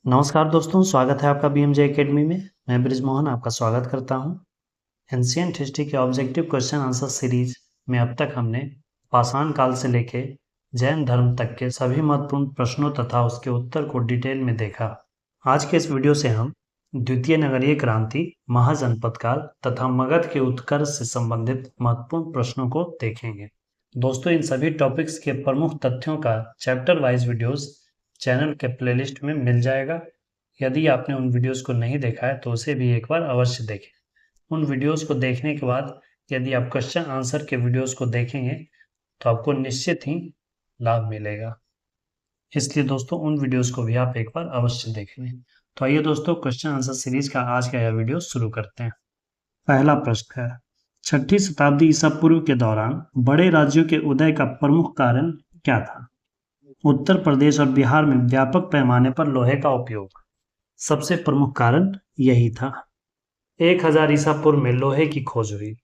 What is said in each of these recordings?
नमस्कार दोस्तों, स्वागत है आपका बीएमजे एकेडमी में। मैं ब्रिजमोहन आपका स्वागत करता हूं। एंशिएंट हिस्ट्री के ऑब्जेक्टिव क्वेश्चन आंसर सीरीज में अब तक हमने पाषाण काल से लेके जैन धर्म तक के सभी महत्वपूर्ण प्रश्नों तथा उसके उत्तर को डिटेल में देखा। आज के इस वीडियो से हम द्वितीय नगरीय क्रांति, महाजनपद काल तथा मगध के उत्कर्ष से संबंधित महत्वपूर्ण प्रश्नों को देखेंगे। दोस्तों, इन सभी टॉपिक्स के प्रमुख तथ्यों का चैप्टर वाइज वीडियोस चैनल के प्लेलिस्ट में मिल जाएगा। यदि आपने उन वीडियोस को नहीं देखा है तो उसे भी एक बार अवश्य देखें। उन वीडियोस को देखने के बाद यदि आप क्वेश्चन आंसर के वीडियोस को देखेंगे तो आपको निश्चित ही लाभ मिलेगा। इसलिए दोस्तों, उन वीडियोस को भी आप एक बार अवश्य देख लें। तो आइए दोस्तों, क्वेश्चन आंसर सीरीज का आज का यह वीडियो शुरू करते हैं। पहला प्रश्न है, 6ठी शताब्दी ईसा पूर्व के दौरान बड़े राज्यों के उदय का प्रमुख कारण क्या था? उत्तर प्रदेश और बिहार में व्यापक पैमाने पर लोहे का उपयोग सबसे प्रमुख कारण यही था। 1000 ईसा पूर्व में लोहे की खोज हुई,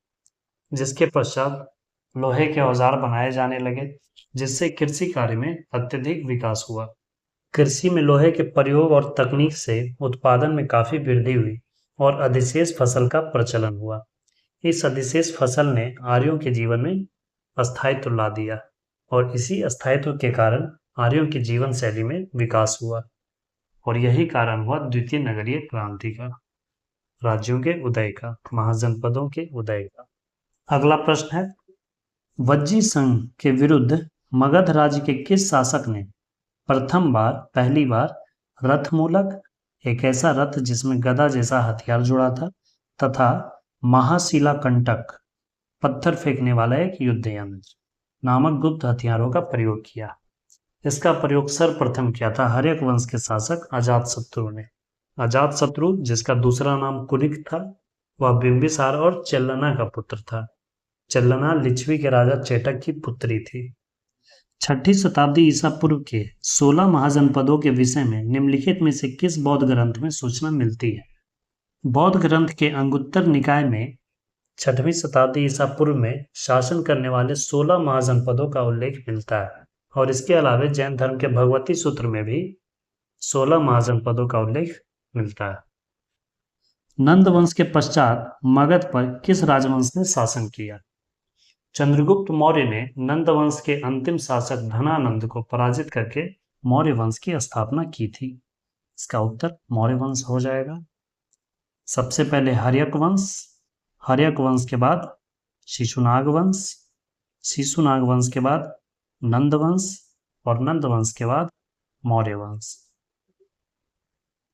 जिसके पश्चात लोहे के औजार बनाए जाने लगे, जिससे कृषि कार्य में अत्यधिक विकास हुआ। कृषि में लोहे के प्रयोग और तकनीक से उत्पादन में काफी वृद्धि हुई और अधिशेष फसल का प्रचलन हुआ। इस अधिशेष फसल ने आर्यों के जीवन में स्थायित्व ला दिया और इसी स्थायित्व के कारण आर्यों की जीवन शैली में विकास हुआ और यही कारण हुआ द्वितीय नगरीय क्रांति का, राज्यों के उदय का, महाजनपदों के उदय का। अगला प्रश्न है, वज्जी संघ के विरुद्ध मगध राज्य के किस शासक ने पहली बार रथमूलक, एक ऐसा रथ जिसमें गदा जैसा हथियार जुड़ा था, तथा महाशिला कंटक, पत्थर फेंकने वाला एक युद्ध यंत्र नामक गुप्त हथियारों का प्रयोग किया? इसका प्रयोग सर्वप्रथम किया था हर्यक वंश के शासक अजातशत्रु ने। अजातशत्रु, जिसका दूसरा नाम कुनिक था, वह बिंबिसार और चेल्लना का पुत्र था। चेल्लना लिच्छवी के राजा चेटक की पुत्री थी। 6ठी शताब्दी ईसा पूर्व के 16 महाजनपदों के विषय में निम्नलिखित में से किस बौद्ध ग्रंथ में सूचना मिलती है? बौद्ध ग्रंथ के अंगुत्तर निकाय में 6वीं शताब्दी ईसा पूर्व में शासन करने वाले 16 महाजनपदों का उल्लेख मिलता है और इसके अलावा जैन धर्म के भगवती सूत्र में भी 16 महाजनपदों का उल्लेख मिलता है। नंद वंश के पश्चात मगध पर किस राजवंश ने शासन किया? चंद्रगुप्त मौर्य ने नंद वंश के अंतिम शासक धनानंद को पराजित करके मौर्य वंश की स्थापना की थी। इसका उत्तर मौर्य वंश हो जाएगा। सबसे पहले हर्यक वंश, हर्यक वंश के बाद शिशुनाग वंश, शिशुनाग वंश के बाद नंद वंश और नंद वंश के बाद मौर्य वंश।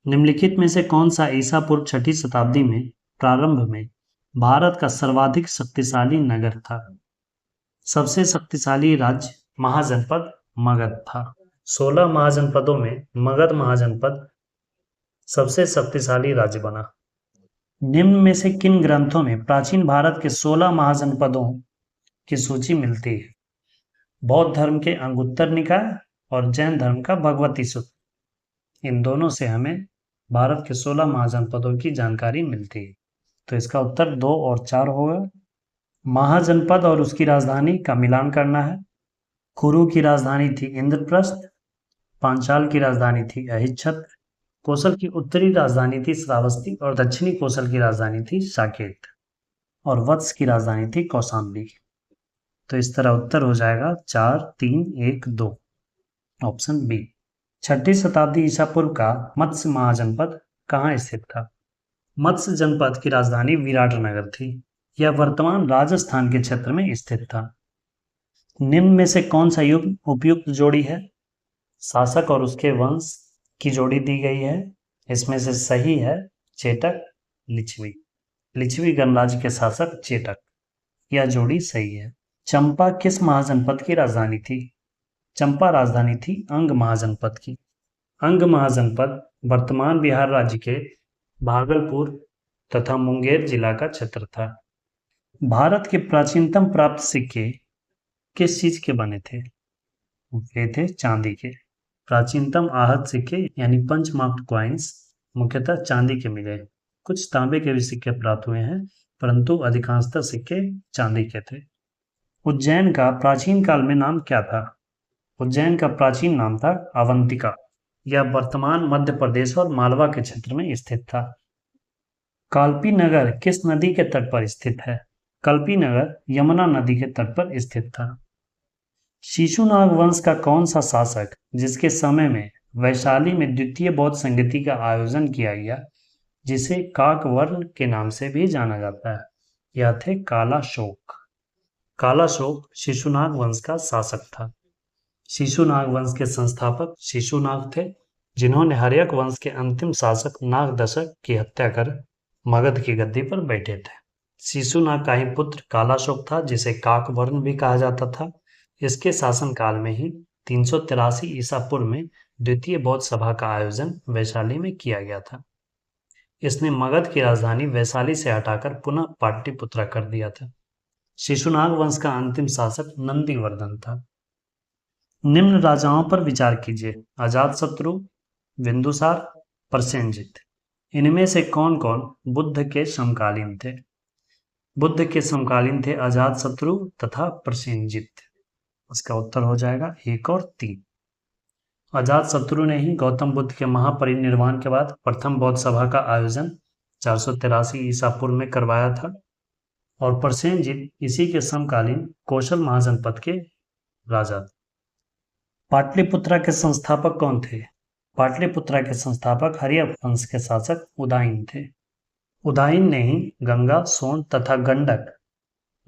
निम्नलिखित में से कौन सा ईसा पूर्व 6ठी शताब्दी में प्रारंभ में भारत का सर्वाधिक शक्तिशाली नगर था? सबसे शक्तिशाली राज्य महाजनपद मगध था। 16 महाजनपदों में मगध महाजनपद सबसे शक्तिशाली राज्य बना। निम्न में से किन ग्रंथों में प्राचीन भारत के 16 महाजनपदों की सूची मिलती है? बौद्ध धर्म के अंगुत्तर निकाय और जैन धर्म का भगवती सूत्र। इन दोनों से हमें भारत के 16 महाजनपदों की जानकारी मिलती है। तो इसका उत्तर 2 और 4 होगा। महाजनपद और उसकी राजधानी का मिलान करना है। कुरु की राजधानी थी इंद्रप्रस्थ, पांचाल की राजधानी थी अहिच्छत्र, कौशल की उत्तरी राजधानी थी श्रावस्ती और दक्षिणी कौशल की राजधानी थी साकेत और वत्स की राजधानी थी कौशाम्बी। तो इस तरह उत्तर हो जाएगा 4, 3, 1, 2, ऑप्शन बी। 6ठी शताब्दी ईसा पूर्व का मत्स्य महाजनपद कहाँ स्थित था? मत्स्य जनपद की राजधानी विराटनगर थी। यह वर्तमान राजस्थान के क्षेत्र में स्थित था। निम्न में से कौन सा युग उपयुक्त जोड़ी है? शासक और उसके वंश की जोड़ी दी गई है। इसमें से सही है चेटक लिच्छवी। लिच्छवी गणराज्य के शासक चेटक, यह जोड़ी सही है। चंपा किस महाजनपद की राजधानी थी? चंपा राजधानी थी अंग महाजनपद की। अंग महाजनपद वर्तमान बिहार राज्य के भागलपुर तथा मुंगेर जिला का क्षेत्र था। भारत के प्राचीनतम प्राप्त सिक्के किस चीज के बने थे? वे थे चांदी के। प्राचीनतम आहत सिक्के यानी पंचमार्क्ड कॉइन्स मुख्यतः चांदी के मिले। कुछ तांबे के भी सिक्के प्राप्त हुए हैं, परंतु अधिकांशतः सिक्के चांदी के थे। उज्जैन का प्राचीन काल में नाम क्या था? उज्जैन का प्राचीन नाम था अवंतिका। यह वर्तमान मध्य प्रदेश और मालवा के क्षेत्र में स्थित था। काल्पी नगर किस नदी के तट पर स्थित है? कल्पी नगर यमुना नदी के तट पर स्थित था। शिशुनाग वंश का कौन सा शासक जिसके समय में वैशाली में द्वितीय बौद्ध संगति का आयोजन किया गया, जिसे काकवर्ण के नाम से भी जाना जाता है? यह थे कालाशोक। कालाशोक शिशुनाग वंश का शासक था। शिशुनाग वंश के संस्थापक शिशुनाग थे, जिन्होंने हर्यक वंश के अंतिम शासक नागदशक की हत्या कर मगध की गद्दी पर बैठे थे। शिशुनाग का ही पुत्र कालाशोक था, जिसे काकवर्ण भी कहा जाता था। इसके शासनकाल में ही 383 ईसा पूर्व में द्वितीय बौद्ध सभा का आयोजन वैशाली में किया गया था। इसने मगध की राजधानी वैशाली से हटाकर पुनः पाटलिपुत्रा कर दिया था। शिशुनाग वंश का अंतिम शासक नंदीवर्धन था। निम्न राजाओं पर विचार कीजिए: अजातशत्रु, बिंदुसार, प्रसेनजित। इनमें से कौन कौन बुद्ध के समकालीन थे? बुद्ध के समकालीन थे अजातशत्रु तथा प्रसेनजित। इसका उत्तर हो जाएगा 1 और 3। अजातशत्रु ने ही गौतम बुद्ध के महापरिनिर्वाण के बाद प्रथम बौद्ध सभा का आयोजन 483 ईसा पूर्व में करवाया था, और प्रसेनजित इसी के समकालीन कौशल महाजनपद के राजा थे। पाटलिपुत्रा के संस्थापक कौन थे? पाटलिपुत्रा के संस्थापक हर्यक वंश के शासक उदायन थे। उदायन ने ही गंगा, सोन तथा गंडक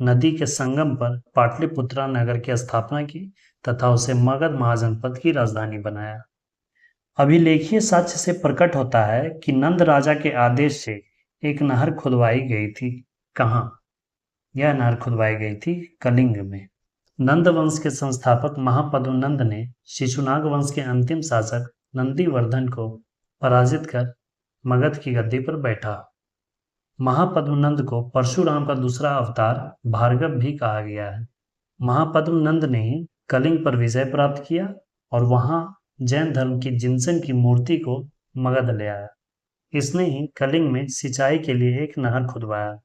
नदी के संगम पर पाटलिपुत्रा नगर की स्थापना की तथा उसे मगध महाजनपद की राजधानी बनाया। अभिलेखीय साक्ष्य से प्रकट होता है कि नंद राजा के आदेश से एक नहर खुदवाई गई थी। कहाँ? यह नहर खुदवाई गई थी कलिंग में। नंद वंश के संस्थापक महापद्मनंद ने शिशुनाग वंश के अंतिम शासक नंदीवर्धन को पराजित कर मगध की गद्दी पर बैठा। महापद्मनंद को परशुराम का दूसरा अवतार भार्गव भी कहा गया है। महापद्मनंद ने कलिंग पर विजय प्राप्त किया और वहां जैन धर्म की जिनसन की मूर्ति को मगध ले आया। इसने ही कलिंग में सिंचाई के लिए एक नहर खुदवाया,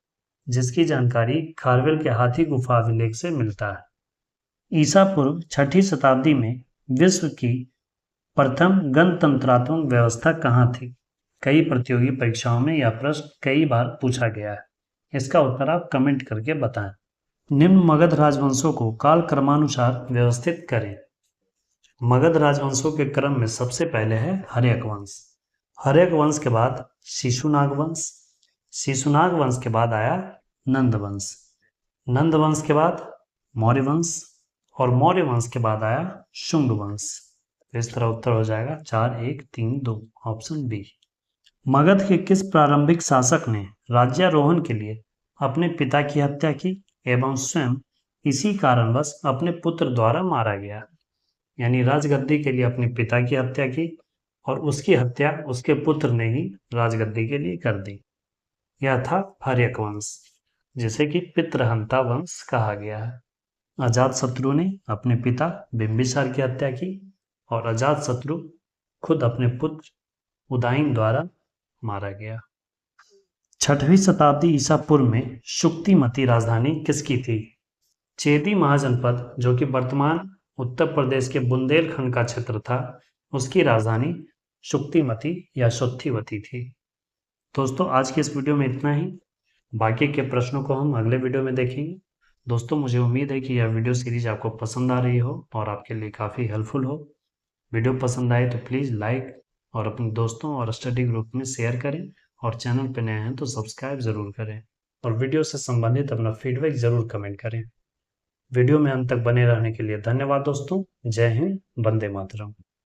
जिसकी जानकारी खारवेल के हाथी गुफा अभिलेख से मिलता है। ईसा पूर्व 6ठी शताब्दी में विश्व की प्रथम गणतंत्रात्मक व्यवस्था कहाँ थी? कई प्रतियोगी परीक्षाओं में यह प्रश्न कई बार पूछा गया है। इसका उत्तर आप कमेंट करके बताएं। निम्न मगध राजवंशों को काल क्रमानुसार व्यवस्थित करें। मगध राजवंशों के क्रम में सबसे पहले है हर्यक वंश। हर्यक वंश के बाद शिशुनाग वंश। शिशुनाग वंश के बाद आया नंद वंश। नंद वंश के बाद मौर्य वंश, और मौर्य वंश के बाद आया शुंग वंश। इस तरह उत्तर हो जाएगा 4, 1, 3, 2, ऑप्शन बी। मगध के किस प्रारंभिक शासक ने राज्यारोहण के लिए अपने पिता की हत्या की एवं स्वयं इसी कारणवश अपने पुत्र द्वारा मारा गया? यानी राजगद्दी के लिए अपने पिता की हत्या की और उसकी हत्या उसके पुत्र ने ही राजगद्दी के लिए कर दी। यह था हर्यक वंश, जिसे कि पितृहंता वंश कहा गया है। अजातशत्रु ने अपने पिता बिंबिसार की हत्या की और अजातशत्रु खुद अपने पुत्र उदायन द्वारा मारा गया। 6वीं शताब्दी ईसा पूर्व में शुक्तिमती राजधानी किसकी थी? चेदी महाजनपद, जो कि वर्तमान उत्तर प्रदेश के बुंदेलखंड का क्षेत्र था, उसकी राजधानी शुक्तिमती या शुत्थिवती थी। दोस्तों, आज के इस वीडियो में इतना ही। बाकी के प्रश्नों को हम अगले वीडियो में देखेंगे। दोस्तों, मुझे उम्मीद है कि यह वीडियो सीरीज आपको पसंद आ रही हो और आपके लिए काफ़ी हेल्पफुल हो। वीडियो पसंद आए तो प्लीज़ लाइक और अपने दोस्तों और स्टडी ग्रुप में शेयर करें, और चैनल पर नए हैं तो सब्सक्राइब ज़रूर करें, और वीडियो से संबंधित अपना फीडबैक ज़रूर कमेंट करें। वीडियो में अंत तक बने रहने के लिए धन्यवाद दोस्तों। जय हिंद, वंदे मातरम।